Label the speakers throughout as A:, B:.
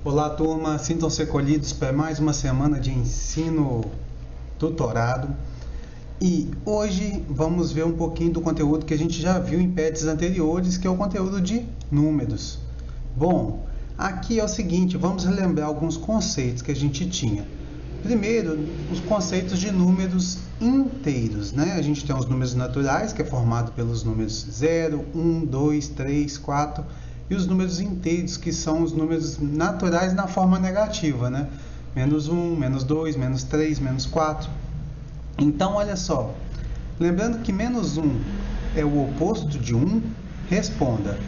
A: Olá, turma, sintam-se acolhidos para mais uma semana de ensino tutorado. E hoje vamos ver um pouquinho do conteúdo que a gente já viu em PETs anteriores, que é o conteúdo de números. Bom, aqui é o seguinte, vamos relembrar alguns conceitos que a gente tinha. Primeiro, os conceitos de números inteiros, né? A gente tem os números naturais, que é formado pelos números 0, 1, 2, 3, 4, e os números inteiros, que são os números naturais na forma negativa, né? Menos 1, menos 2, menos 3, menos 4. Então, olha só, lembrando que menos 1 é o oposto de 1, responda,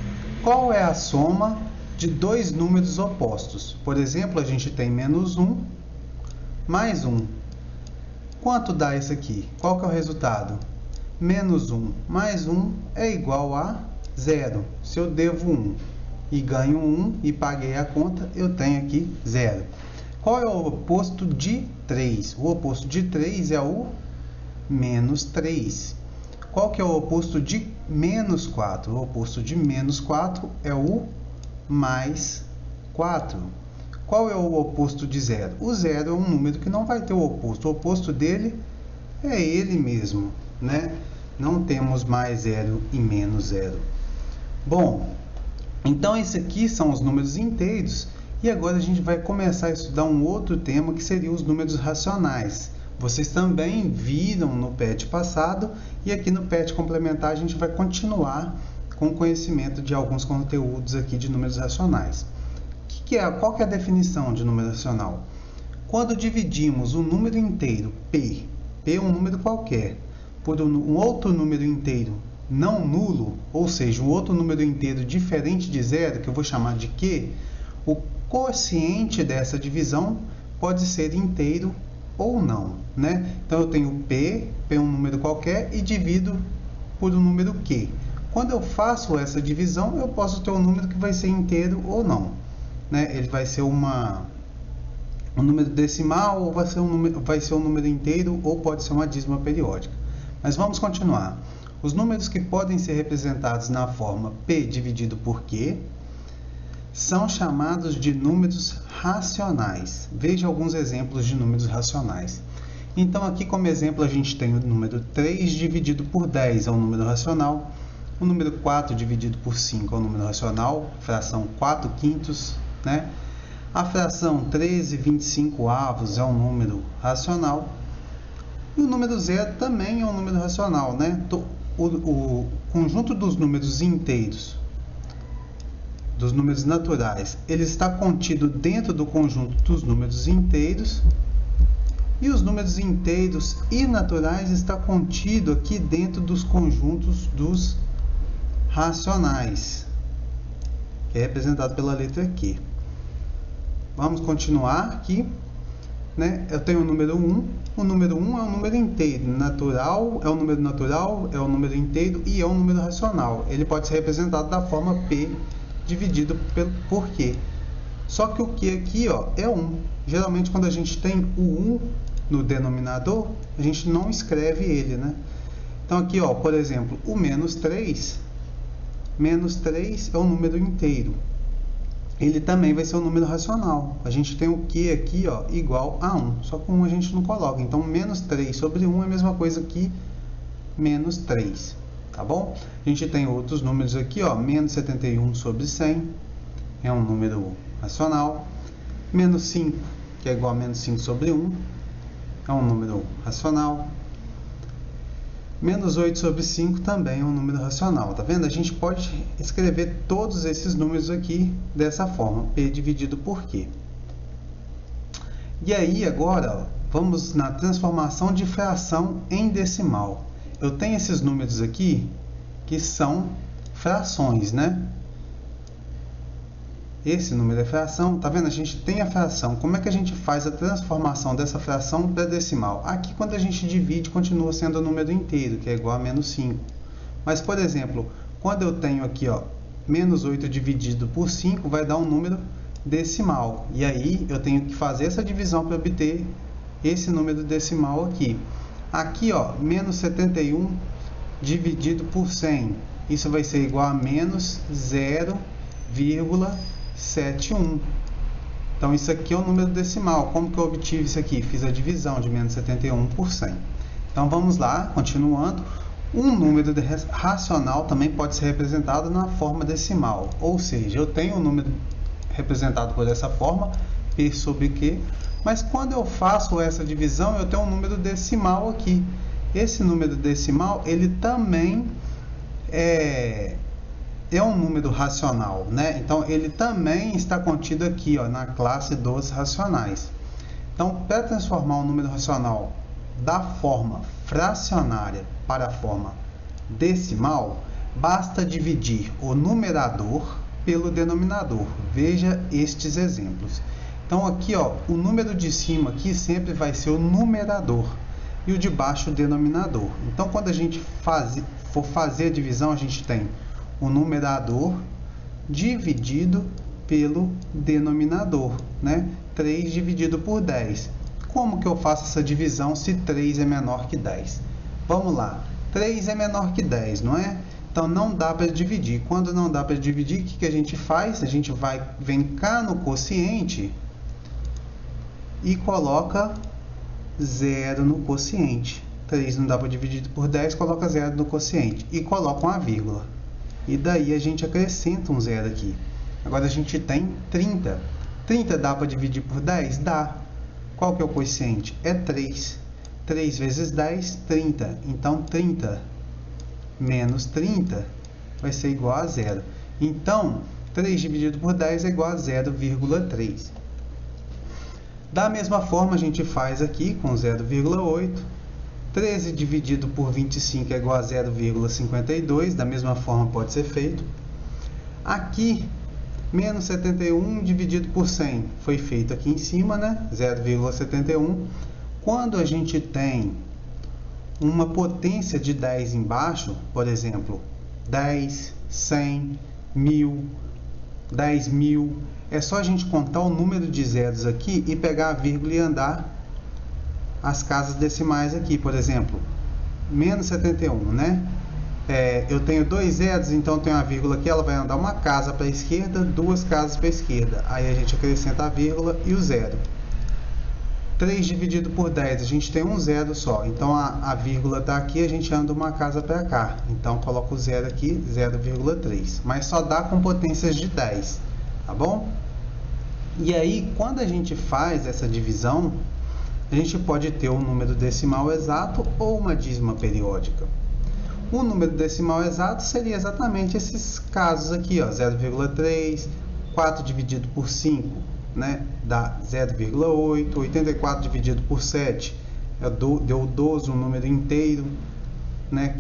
A: qual é a soma de dois números opostos? Por exemplo, a gente tem menos 1 mais 1. Quanto dá isso aqui? Qual que é o resultado? Menos 1 mais 1 é igual a 0. Se eu devo 1 e ganho 1 e paguei a conta, eu tenho aqui 0. Qual é o oposto de 3? O oposto de 3 é o menos 3. Qual que é o oposto de menos 4? O oposto de menos 4 é o mais 4. Qual é o oposto de 0? O 0 é um número que não vai ter o oposto. O oposto dele é ele mesmo, né? Não temos mais 0 e menos 0. Bom, então esses aqui são os números inteiros. E agora a gente vai começar a estudar um outro tema que seria os números racionais. Vocês também viram no PET passado e aqui no PET complementar a gente vai continuar com o conhecimento de alguns conteúdos aqui de números racionais. Qual que é a definição de número racional? Quando dividimos um número inteiro P é um número qualquer, por um outro número inteiro não nulo, ou seja, um outro número inteiro diferente de zero, que eu vou chamar de Q, o quociente dessa divisão pode ser inteiro ou não, né? Então eu tenho P é um número qualquer e divido por um número Q. Quando eu faço essa divisão, eu posso ter um número que vai ser inteiro ou não, né? Ele vai ser um número decimal, ou vai ser um número inteiro, ou pode ser uma dízima periódica. Mas vamos continuar. Os números que podem ser representados na forma P dividido por Q são chamados de números racionais. Veja alguns exemplos de números racionais. Então, aqui como exemplo, a gente tem o número 3 dividido por 10 é um número racional. O número 4 dividido por 5 é um número racional, fração 4/5, né? A fração 13/25 é um número racional. E o número 0 também é um número racional, né? O conjunto dos números inteiros, dos números naturais, ele está contido dentro do conjunto dos números inteiros, e os números inteiros e naturais está contido aqui dentro dos conjuntos dos racionais, que é representado pela letra Q. Vamos continuar aqui, né? Eu tenho o número 1. O número 1 é um número inteiro, natural, é um número natural, é um número inteiro e é um número racional. Ele pode ser representado da forma P dividido por Q. Só que o Q aqui, ó, é 1. Geralmente, quando a gente tem o 1 no denominador, a gente não escreve ele, né? Então, aqui, ó, por exemplo, o menos 3 é um número inteiro. Ele também vai ser um número racional. A gente tem o Q aqui, ó, igual a 1. Só que 1 a gente não coloca. Então, menos 3 sobre 1 é a mesma coisa que menos 3. Tá bom? A gente tem outros números aqui, ó, menos 71 sobre 100 é um número racional. Menos 5, que é igual a menos 5 sobre 1, é um número racional. Menos 8 sobre 5 também é um número racional. Tá vendo? A gente pode escrever todos esses números aqui dessa forma, P dividido por Q. E aí, agora, ó, vamos na transformação de fração em decimal. Eu tenho esses números aqui que são frações, né? Esse número é fração, tá vendo? A gente tem a fração. Como é que a gente faz a transformação dessa fração para decimal? Aqui, quando a gente divide, continua sendo o número inteiro, que é igual a menos 5. Mas, por exemplo, quando eu tenho aqui, ó, menos 8 dividido por 5, vai dar um número decimal. E aí, eu tenho que fazer essa divisão para obter esse número decimal aqui. Aqui, ó, menos 71 dividido por 100. Isso vai ser igual a menos 0,71. Então isso aqui é o número decimal. Como que eu obtive isso aqui? Fiz a divisão de menos 71 por 100. Então vamos lá, continuando. Um número racional também pode ser representado na forma decimal, ou seja, eu tenho um número representado por essa forma, P sobre Q, mas quando eu faço essa divisão, eu tenho um número decimal aqui. Esse número decimal, ele também é um número racional, né? Então, ele também está contido aqui, ó, na classe dos racionais. Então, para transformar um número racional da forma fracionária para a forma decimal, basta dividir o numerador pelo denominador. Veja estes exemplos. Então aqui, ó, o número de cima aqui sempre vai ser o numerador e o de baixo o denominador. Então quando a gente for fazer a divisão, a gente tem o numerador dividido pelo denominador, né? 3 dividido por 10. Como que eu faço essa divisão se 3 é menor que 10? Vamos lá. 3 é menor que 10, não é? Então não dá para dividir. Quando não dá para dividir, o que a gente faz? A gente vem cá no quociente e coloca 0 no quociente. 3 não dá para dividir por 10, coloca 0 no quociente e coloca uma vírgula. E daí a gente acrescenta um 0 aqui. Agora a gente tem 30. 30 dá para dividir por 10? Dá. Qual que é o quociente? É 3. 3 vezes 10, 30. Então 30 menos 30 vai ser igual a 0. Então 3 dividido por 10 é igual a 0,3. Da mesma forma a gente faz aqui com 0,8. 13 dividido por 25 é igual a 0,52. Da mesma forma pode ser feito. Aqui, menos 71 dividido por 100 foi feito aqui em cima, né? 0,71. Quando a gente tem uma potência de 10 embaixo, por exemplo, 10, 100, 1000, 10.000, é só a gente contar o número de zeros aqui e pegar a vírgula e andar as casas decimais aqui. Por exemplo, menos 71, né? Eu tenho 2 zeros, então tem uma vírgula aqui, ela vai andar uma casa para a esquerda, 2 casas para a esquerda. Aí a gente acrescenta a vírgula e o zero. 3 dividido por 10, a gente tem um zero só. Então a vírgula está aqui, a gente anda uma casa para cá. Então coloca o zero aqui, 0,3. Mas só dá com potências de 10, tá bom? E aí, quando a gente faz essa divisão, a gente pode ter um número decimal exato ou uma dízima periódica. O número decimal exato seria exatamente esses casos aqui, ó, 0,3, 4 dividido por 5, né, dá 0,8, 84 dividido por 7, deu 12, um número inteiro, né,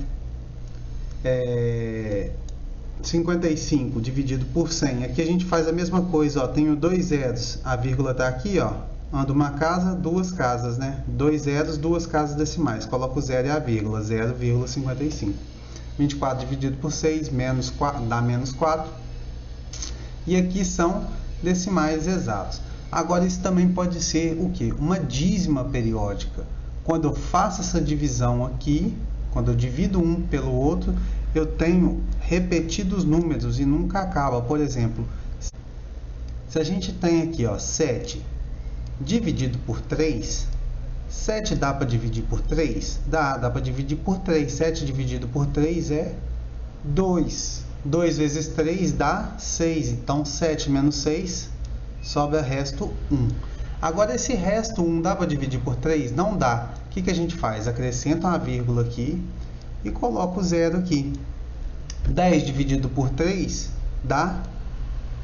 A: 55 dividido por 100, aqui a gente faz a mesma coisa, ó, tenho 2 zeros, a vírgula está aqui, ó, anda uma casa, 2 casas, né, 2 zeros, 2 casas decimais, coloco o 0 e a vírgula, 0,55. 24 dividido por 6, menos 4, dá menos 4, e aqui são decimais exatos. Agora isso também pode ser o que? Uma dízima periódica. Quando eu faço essa divisão aqui, quando eu divido um pelo outro, eu tenho repetidos números e nunca acaba. Por exemplo, se a gente tem aqui, ó, 7 dividido por 3, 7 dá para dividir por 3? Dá para dividir por 3. 7 dividido por 3 é 2. 2 vezes 3 dá 6. Então 7 menos 6 sobra resto 1. Agora esse resto 1 dá para dividir por 3? Não dá. O que a gente faz? Acrescenta uma vírgula aqui e coloca o 0 aqui. 10 dividido por 3 dá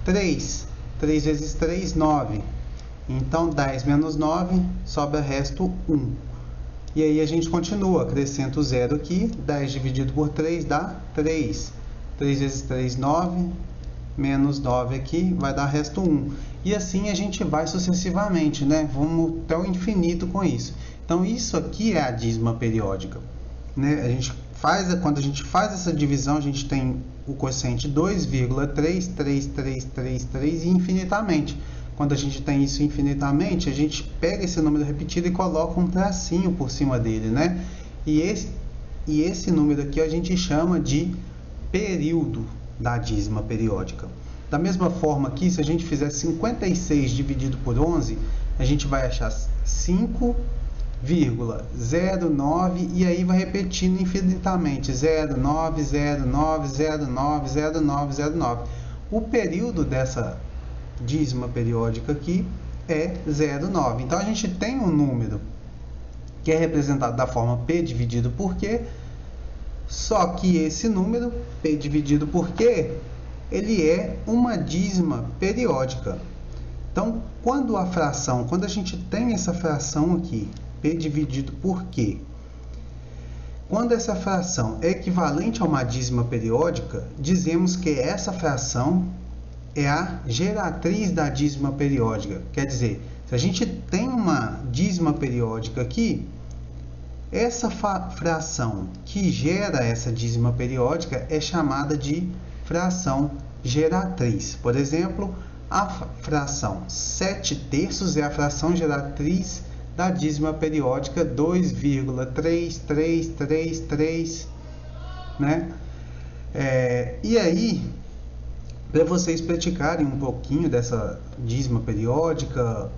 A: 3. 3 vezes 3, 9. Então 10 menos 9 sobra resto 1. E aí a gente continua, acrescenta o 0 aqui. 10 dividido por 3 dá 3. 3 vezes 3, 9. Menos 9 aqui vai dar resto 1. E assim a gente vai sucessivamente, né? Vamos até o infinito com isso. Então isso aqui é a dízima periódica, né? Quando a gente faz essa divisão, a gente tem o quociente 2,33333 e infinitamente. Quando a gente tem isso infinitamente, a gente pega esse número repetido e coloca um tracinho por cima dele, né? E esse número aqui a gente chama de período da dízima periódica. Da mesma forma aqui, se a gente fizer 56 dividido por 11, a gente vai achar 5,09 e aí vai repetindo infinitamente 09, 09, 09, 09, 09. O período dessa dízima periódica aqui é 0,9. Então a gente tem um número que é representado da forma P dividido por Q, só que esse número, P dividido por Q, ele é uma dízima periódica. Então, quando a gente tem essa fração aqui, P dividido por Q, quando essa fração é equivalente a uma dízima periódica, dizemos que essa fração é a geratriz da dízima periódica. Quer dizer, se a gente tem uma dízima periódica aqui, essa fração que gera essa dízima periódica é chamada de fração geratriz. Por exemplo, a fração 7/3 é a fração geratriz da dízima periódica 2,3333, né? E aí, para vocês praticarem um pouquinho dessa dízima periódica,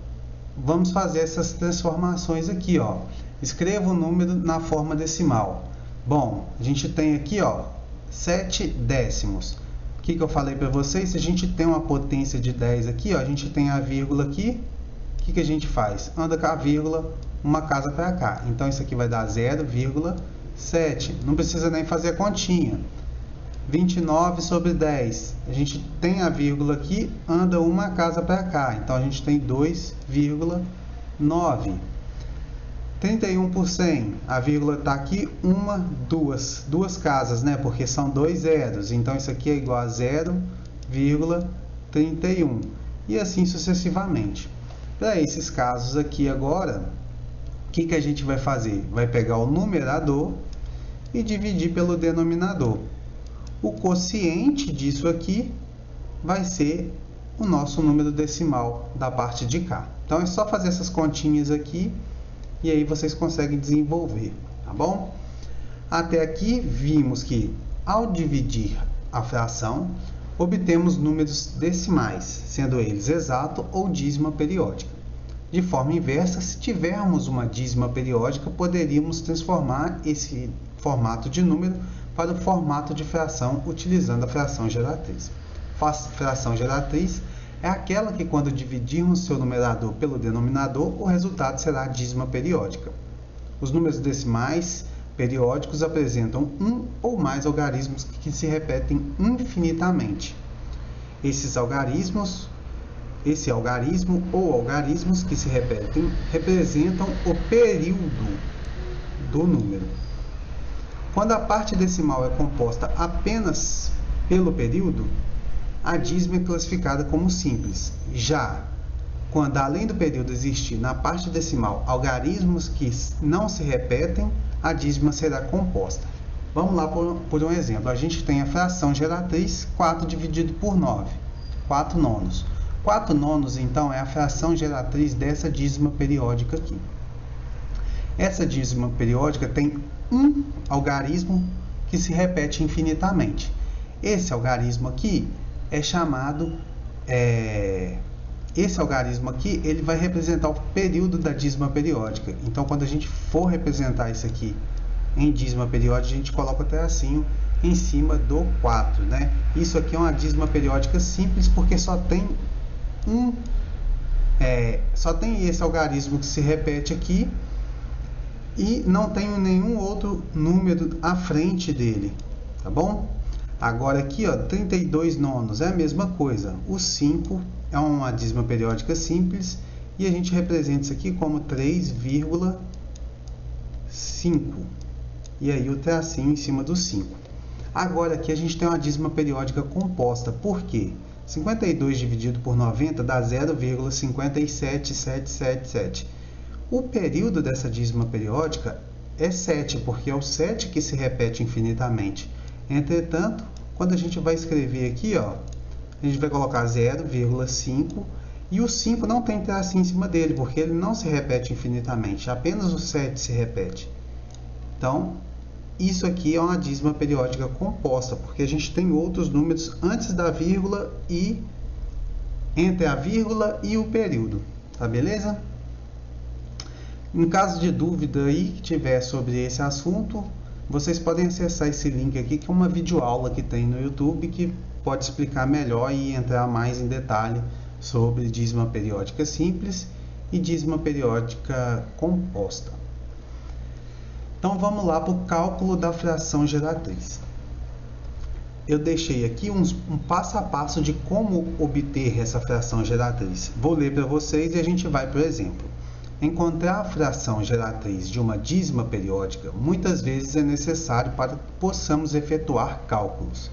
A: vamos fazer essas transformações aqui, ó. Escreva o número na forma decimal. Bom, a gente tem aqui, ó, 7 décimos. O que eu falei para vocês? Se a gente tem uma potência de 10 aqui, ó, a gente tem a vírgula aqui. O que a gente faz? Anda com a vírgula uma casa para cá. Então, isso aqui vai dar 0,7. Não precisa nem fazer a continha. 29 sobre 10. A gente tem a vírgula aqui, anda uma casa para cá. Então, a gente tem 2,9. 31 por 100, a vírgula está aqui, duas casas, né? Porque são dois zeros, então isso aqui é igual a 0,31 e assim sucessivamente. Para esses casos aqui agora, o que a gente vai fazer? Vai pegar o numerador e dividir pelo denominador. O quociente disso aqui vai ser o nosso número decimal da parte de cá. Então é só fazer essas continhas aqui e aí vocês conseguem desenvolver, tá bom? Até aqui vimos que ao dividir a fração, obtemos números decimais, sendo eles exato ou dízima periódica. De forma inversa, se tivermos uma dízima periódica, poderíamos transformar esse formato de número para o formato de fração utilizando a fração geratriz. Fração geratriz é aquela que, quando dividirmos seu numerador pelo denominador, o resultado será a dízima periódica. Os números decimais periódicos apresentam um ou mais algarismos que se repetem infinitamente. Esse algarismo ou algarismos que se repetem representam o período do número. Quando a parte decimal é composta apenas pelo período, a dízima é classificada como simples. Já quando além do período existir na parte decimal algarismos que não se repetem, a dízima será composta. Vamos lá por um exemplo. A gente tem a fração geratriz 4 dividido por 9, 4 nonos. 4 nonos, então, é a fração geratriz dessa dízima periódica aqui. Essa dízima periódica tem um algarismo que se repete infinitamente. Esse algarismo aqui é chamado, esse algarismo aqui, ele vai representar o período da dízima periódica. Então, quando a gente for representar isso aqui em dízima periódica, a gente coloca o tracinho em cima do 4, né? Isso aqui é uma dízima periódica simples, porque só tem esse algarismo que se repete aqui e não tem nenhum outro número à frente dele, tá bom? Agora aqui, ó, 32 nonos é a mesma coisa. O 5 é uma dízima periódica simples e a gente representa isso aqui como 3,5. E aí o tracinho em cima do 5. Agora aqui a gente tem uma dízima periódica composta. Por quê? 52 dividido por 90 dá 0,57777. O período dessa dízima periódica é 7, porque é o 7 que se repete infinitamente. Entretanto, quando a gente vai escrever aqui, ó, a gente vai colocar 0,5 e o 5 não tem tracinho em cima dele, porque ele não se repete infinitamente, apenas o 7 se repete. Então, isso aqui é uma dízima periódica composta, porque a gente tem outros números antes da vírgula e entre a vírgula e o período, tá beleza? Em caso de dúvida aí que tiver sobre esse assunto, vocês podem acessar esse link aqui, que é uma videoaula que tem no YouTube, que pode explicar melhor e entrar mais em detalhe sobre dízima periódica simples e dízima periódica composta. Então vamos lá para o cálculo da fração geratriz. Eu deixei aqui um passo a passo de como obter essa fração geratriz. Vou ler para vocês e a gente vai para o exemplo. Encontrar a fração geratriz de uma dízima periódica muitas vezes é necessário para que possamos efetuar cálculos.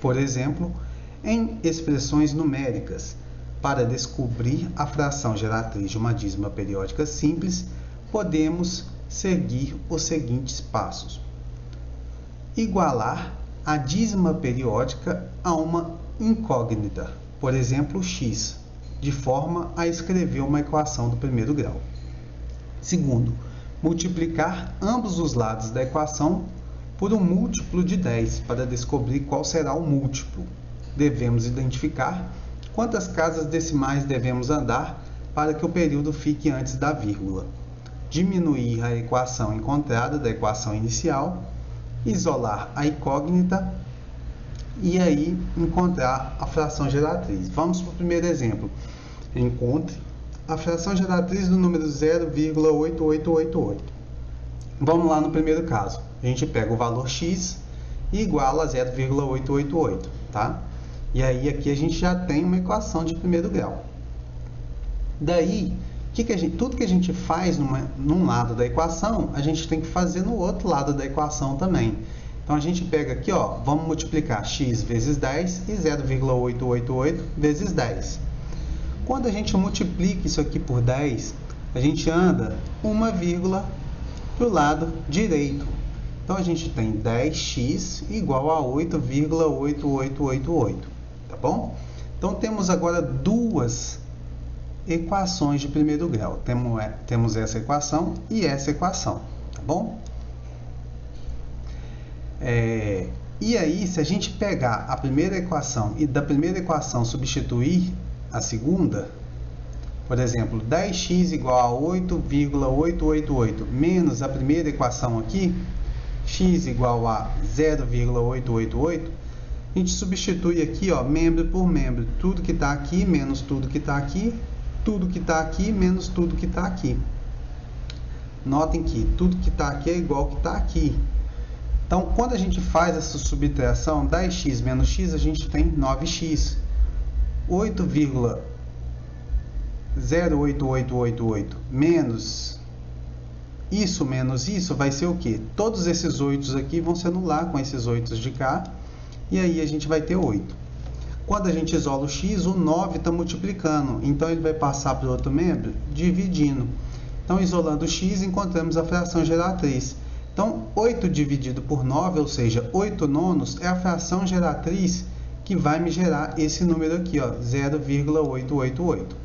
A: Por exemplo, em expressões numéricas. Para descobrir a fração geratriz de uma dízima periódica simples, podemos seguir os seguintes passos. Igualar a dízima periódica a uma incógnita, por exemplo, x, de forma a escrever uma equação do primeiro grau. Segundo, multiplicar ambos os lados da equação por um múltiplo de 10 para descobrir qual será o múltiplo. Devemos identificar quantas casas decimais devemos andar para que o período fique antes da vírgula. Diminuir a equação encontrada da equação inicial, isolar a incógnita e aí encontrar a fração geratriz. Vamos para o primeiro exemplo. Encontre a fração geratriz do número 0,8888. Vamos lá no primeiro caso. A gente pega o valor x e iguala a 0,888, tá? E aí aqui a gente já tem uma equação de primeiro grau. Daí, tudo que a gente faz num lado da equação, a gente tem que fazer no outro lado da equação também. Então a gente pega aqui, ó, vamos multiplicar x vezes 10 e 0,888 vezes 10. Quando a gente multiplica isso aqui por 10, a gente anda uma vírgula para o lado direito. Então a gente tem 10x igual a 8,8888, tá bom? Então temos agora duas equações de primeiro grau. Temos essa equação e essa equação, tá bom? E aí, se a gente pegar a primeira equação e da primeira equação substituir a segunda, por exemplo, 10x igual a 8,888 menos a primeira equação aqui, x igual a 0,888, a gente substitui aqui, ó, membro por membro, tudo que está aqui menos tudo que está aqui, tudo que está aqui menos tudo que está aqui. Notem que tudo que está aqui é igual ao que está aqui. Então, quando a gente faz essa subtração, 10x menos x, a gente tem 9x. 8,08888 menos isso vai ser o quê? Todos esses 8 aqui vão se anular com esses 8 de cá, e aí a gente vai ter 8. Quando a gente isola o x, o 9 está multiplicando, então ele vai passar para o outro membro dividindo. Então, isolando o x, encontramos a fração geratriz. Então, 8 dividido por 9, ou seja, 8 nonos, é a fração geratriz que vai me gerar esse número aqui, ó, 0,888.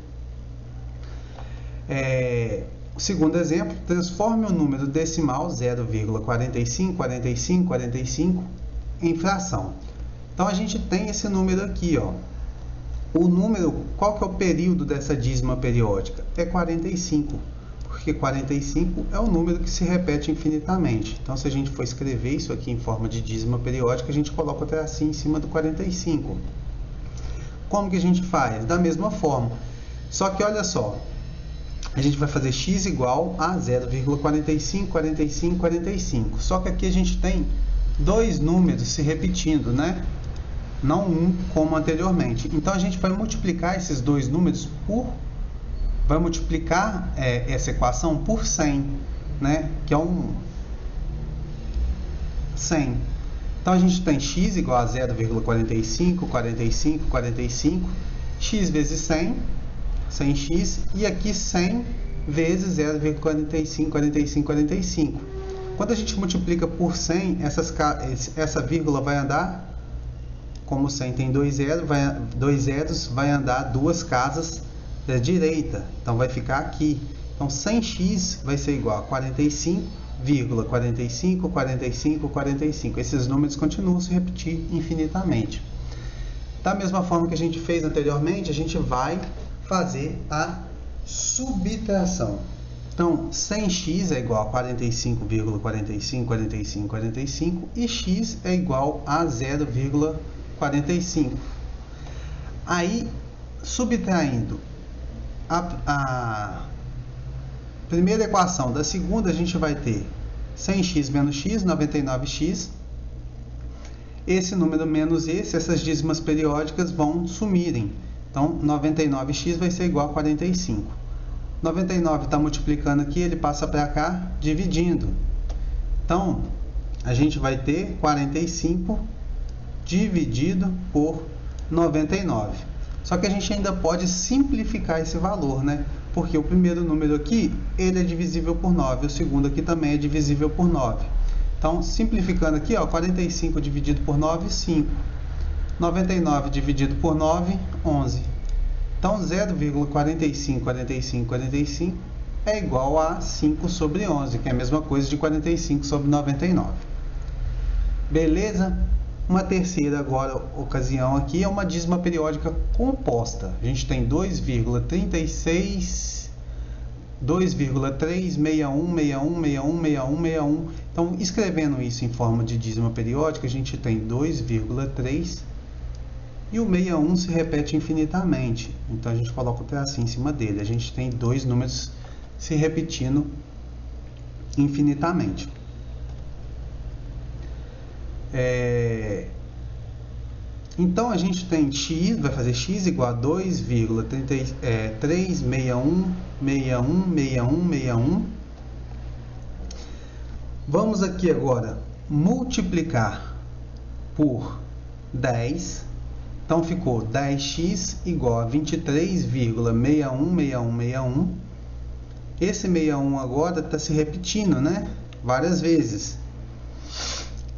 A: O segundo exemplo, transforme o número decimal 0,454545 em fração. Então a gente tem esse número aqui, ó. O número, qual que é o período dessa dízima periódica? É 45, porque 45 é o número que se repete infinitamente. Então, se a gente for escrever isso aqui em forma de dízima periódica, a gente coloca o tracinho em cima do 45. Como que a gente faz? Da mesma forma. Só que olha só, a gente vai fazer x igual a 0,454545. Só que aqui a gente tem dois números se repetindo, né? Não um como anteriormente. Então a gente vai multiplicar esses dois números vai multiplicar essa equação por 100, né? Que é 100. Então a gente tem x igual a 0,454545, x vezes 100, 100x, e aqui 100 vezes 0,454545. Quando a gente multiplica por 100, essa vírgula vai andar, como 100 tem dois zeros, vai andar duas casas da direita. Então vai ficar aqui. Então 100x vai ser igual a 45 vírgula 45, 45, 45. Esses números continuam se repetir infinitamente. Da mesma forma que a gente fez anteriormente, a gente vai fazer a subtração. Então, 100x é igual a 45,45, 45, 45 e x é igual a 0,45. Aí, subtraindo a primeira equação da segunda, a gente vai ter 100x menos x, 99x. Esse número menos essas dízimas periódicas vão sumirem. Então, 99x vai ser igual a 45. 99 está multiplicando aqui, ele passa para cá, dividindo. Então, a gente vai ter 45 dividido por 99. Só que a gente ainda pode simplificar esse valor, né? Porque o primeiro número aqui, ele é divisível por 9. O segundo aqui também é divisível por 9. Então, simplificando aqui, ó, 45 dividido por 9, 5. 99 dividido por 9, 11. Então, 0,45, 45, 45 é igual a 5 sobre 11, que é a mesma coisa de 45 sobre 99. Beleza? Uma terceira agora ocasião aqui é uma dízima periódica composta. A gente tem 2,36, 2,3, 61, 61, 61, 61, 61. Então, escrevendo isso em forma de dízima periódica, a gente tem 2,3 e o 61 se repete infinitamente. Então, a gente coloca o tracinho em cima dele. A gente tem dois números se repetindo infinitamente. Então, a gente tem x, vai fazer x igual a 2,361, 61, 61, 61. Vamos aqui agora multiplicar por 10. Então, ficou 10x igual a 23,616161. Esse 61 agora está se repetindo, né? Várias vezes.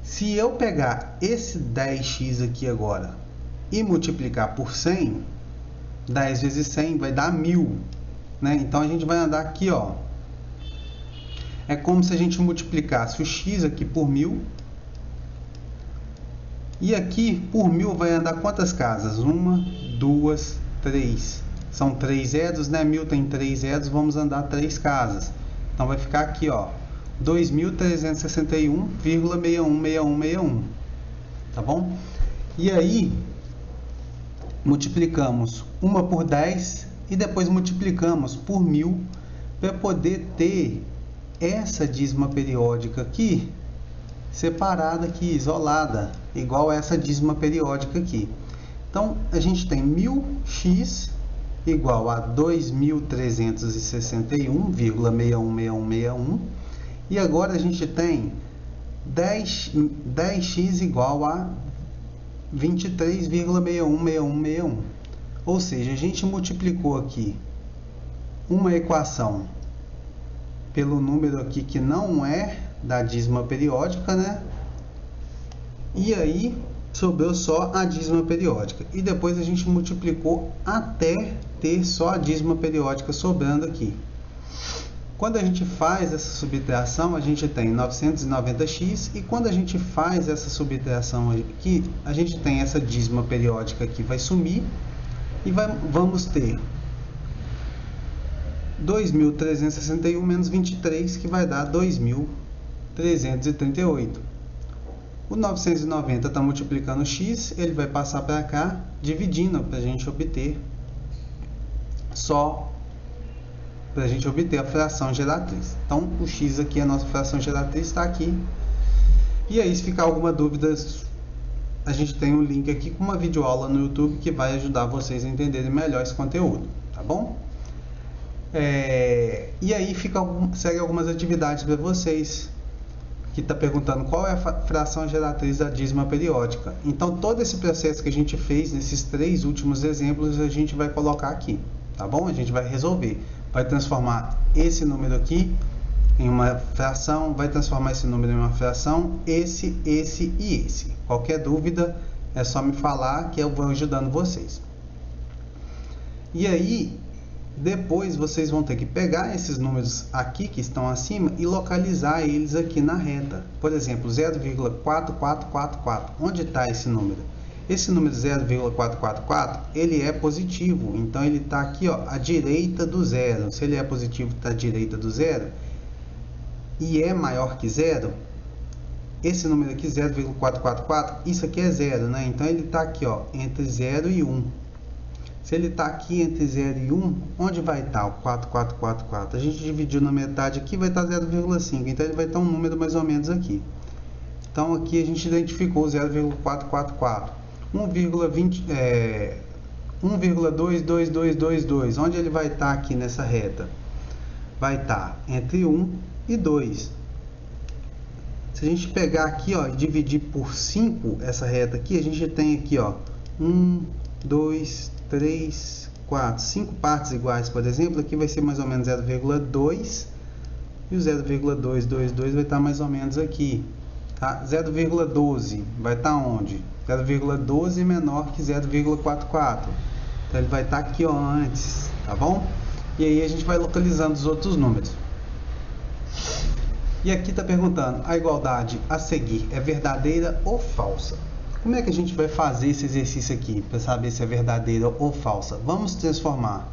A: Se eu pegar esse 10x aqui agora e multiplicar por 100, 10 vezes 100 vai dar 1000, né? Então, a gente vai andar aqui, ó. É como se a gente multiplicasse o x aqui por 1000. E aqui, por 1000, vai andar quantas casas? 1, 2, 3. São 3 zeros, né? 1000 tem 3 zeros, vamos andar 3 casas. Então, vai ficar aqui, ó. 2.361,616161, tá bom? E aí, multiplicamos uma por 10 e depois multiplicamos por 1000 para poder ter essa dízima periódica aqui separada aqui, isolada, igual a essa dízima periódica aqui. Então, a gente tem 1000x igual a 2.361,616161. E agora a gente tem 10x igual a 23,616161. Ou seja, a gente multiplicou aqui uma equação pelo número aqui que não é da dízima periódica, né? E aí sobrou só a dízima periódica. E depois a gente multiplicou até ter só a dízima periódica sobrando aqui. Quando a gente faz essa subtração, a gente tem 990x, e quando a gente faz essa subtração aqui, a gente tem essa dízima periódica que vai sumir, e vamos ter 2.361 menos 23, que vai dar 2.338. O 990 está multiplicando x, ele vai passar para cá, dividindo, para a gente obter a fração geratriz. Então, o x aqui, a nossa fração geratriz, está aqui. E aí, se ficar alguma dúvida, a gente tem um link aqui com uma videoaula no YouTube que vai ajudar vocês a entenderem melhor esse conteúdo, tá bom? E aí, segue algumas atividades para vocês, que está perguntando qual é a fração geratriz da dízima periódica. Então, todo esse processo que a gente fez nesses 3 últimos exemplos, a gente vai colocar aqui, tá bom? A gente vai resolver. Vai transformar esse número aqui em uma fração, vai transformar esse número em uma fração, esse e esse. Qualquer dúvida é só me falar que eu vou ajudando vocês. E aí, Depois vocês vão ter que pegar esses números aqui que estão acima e localizar eles aqui na reta. Por exemplo, 0,4444. Onde está esse número? Esse número 0,444, ele é positivo, então ele está aqui, ó, à direita do zero. Se ele é positivo, está à direita do zero e é maior que zero, esse número aqui, 0,444, isso aqui é zero, né? Então ele está aqui, ó, entre 0 e 1. Se ele está aqui entre 0 e 1, onde vai estar o 4444? A gente dividiu na metade aqui, vai estar 0,5, então ele vai estar um número mais ou menos aqui. Então aqui a gente identificou 0,444. 1,22222. Onde ele vai estar aqui nessa reta? Vai estar entre 1 e 2. Se a gente pegar aqui, ó, e dividir por 5 essa reta aqui, a gente tem aqui, ó, 1, 2, 3, 4, 5 partes iguais, por exemplo. Aqui vai ser mais ou menos 0,2 e o 0,222 vai estar mais ou menos aqui, tá? 0,12 vai estar onde? 0,12 menor que 0,44. Então ele vai estar aqui, ó, antes, tá bom? E aí a gente vai localizando os outros números. E aqui está perguntando, a igualdade a seguir é verdadeira ou falsa? Como é que a gente vai fazer esse exercício aqui para saber se é verdadeira ou falsa? Vamos transformar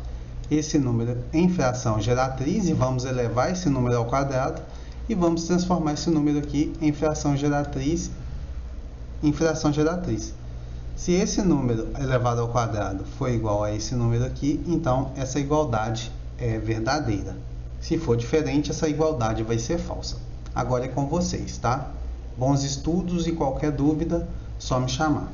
A: esse número em fração geratriz e vamos elevar esse número ao quadrado e vamos transformar esse número aqui em fração geratriz. Se esse número elevado ao quadrado for igual a esse número aqui, então essa igualdade é verdadeira. Se for diferente, essa igualdade vai ser falsa. Agora é com vocês, tá? Bons estudos e qualquer dúvida, só me chamar.